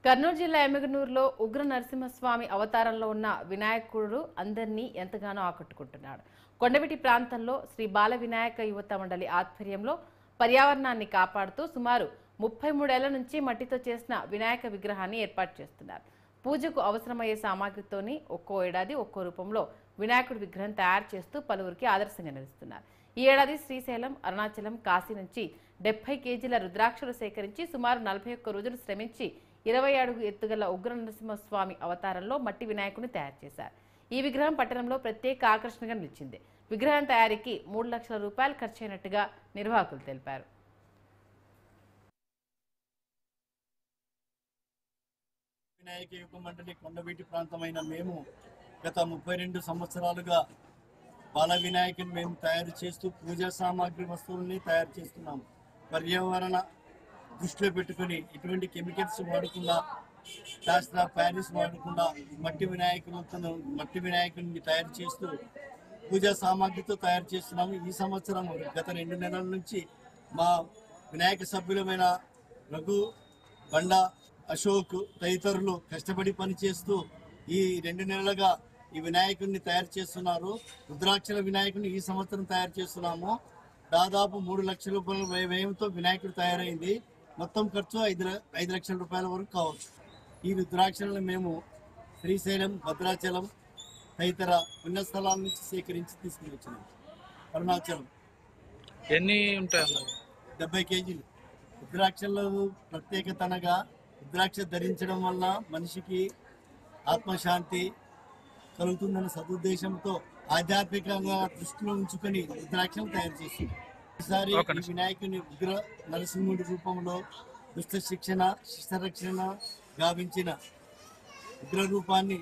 కర్నూలు జిల్లా ఎమ్మిగనూరులో ఉగ్ర నరసింహస్వామి అవతారంలో ఉన్న వినాయకుడు అందరినీ ఎంతగానో ఆకట్టుకుంటున్నాడు. కొండవీటి ప్రాంతంలో శ్రీ బాల వినాయక యువత మండలి ఆధ్వర్యంలో పర్యావరణాన్ని కాపాడుతూ సుమారు 33 ఏళ్ల నుంచి మట్టితో చేసిన వినాయక విగ్రహాన్ని ఏర్పాటు చేస్తున్నారు. పూజకు అవసరమయ్యే సామాగ్రితోని ఒక్కో ఏడాది ఒక్కో రూపంలో వినాయకుడి విగ్రహం తయారు చేస్తూ పలువురికి ఆదర్శంగా నిలుస్తున్నారు. ఈ ఏడాది శ్రీశైలం, అరుణాచలం, కాశీ నుంచి 70 కేజీల రుద్రాక్షలు సేకరించి సుమారు 41 రోజులు శ్రమించి 20 అడుగు ఎత్తుగల ఉగ్ర నరసింహస్వామి అవతారంలో మట్టి వినాయకుడిని తయారు చేశారు. ఈ విగ్రహం పట్టణంలో ప్రత్యేక ఆకర్షణగా నిలిచింది. విగ్రహం తయారీకి 3 లక్షల రూపాయలు ఖర్చయినట్టుగా నిర్వాహకులు తెలిపారు. వినాయక యువ మండలి కొండవీటి ప్రాంతమైన మేము గత 32 సంవత్సరాలుగా బాల వినాయకుని మేము తయారు చేస్తూ పూజా సామాగ్రి వస్తువుల్ని తయారు చేస్తున్నాము. పర్యావరణ దృష్టిలో పెట్టుకుని ఎటువంటి కెమికల్స్ వాడకుండా, ప్లాస్టర్ ఆఫ్ ప్యారిస్ వాడకుండా మట్టి వినాయకుని తయారు చేస్తూ పూజా సామాగ్రితో తయారు చేస్తున్నాము. ఈ సంవత్సరం గత 2 నెలల నుంచి మా వినాయక సభ్యులమైన రఘు, బండ, అశోక్ తదితరులు కష్టపడి పనిచేస్తూ ఈ 2 నెలలుగా ఈ వినాయకుడిని తయారు చేస్తున్నారు. రుద్రాక్షల వినాయకుడిని ఈ సంవత్సరం తయారు చేస్తున్నాము. దాదాపు 3 లక్షల రూపాయల వ్యయంతో వినాయకుడు తయారైంది. మొత్తం ఖర్చు 5 లక్షల రూపాయల వరకు కావచ్చు. ఈ రుద్రాక్షలను మేము శ్రీశైలం, భద్రాచలం తదితర పుణ్యస్థలాల నుంచి సేకరించి తీసుకుని వచ్చినాం. అరుణాచలం ఎన్ని ఉంటాయి? 70 కేజీలు. రుద్రాక్షల ప్రత్యేకత అనగా రుద్రాక్ష ధరించడం వల్ల మనిషికి ఆత్మశాంతి కలుగుతుందన్న సదుద్దేశంతో ఆధ్యాత్మికంగా దృష్టిలో ఉంచుకొని రుద్రాక్షలు తయారు చేస్తుంది. ఈసారి ఈ వినాయకుని ఉగ్ర నరసింహుడి రూపంలో దుష్ట శిక్షణ, శిష్టరక్షణ గావించిన ఉగ్ర రూపాన్ని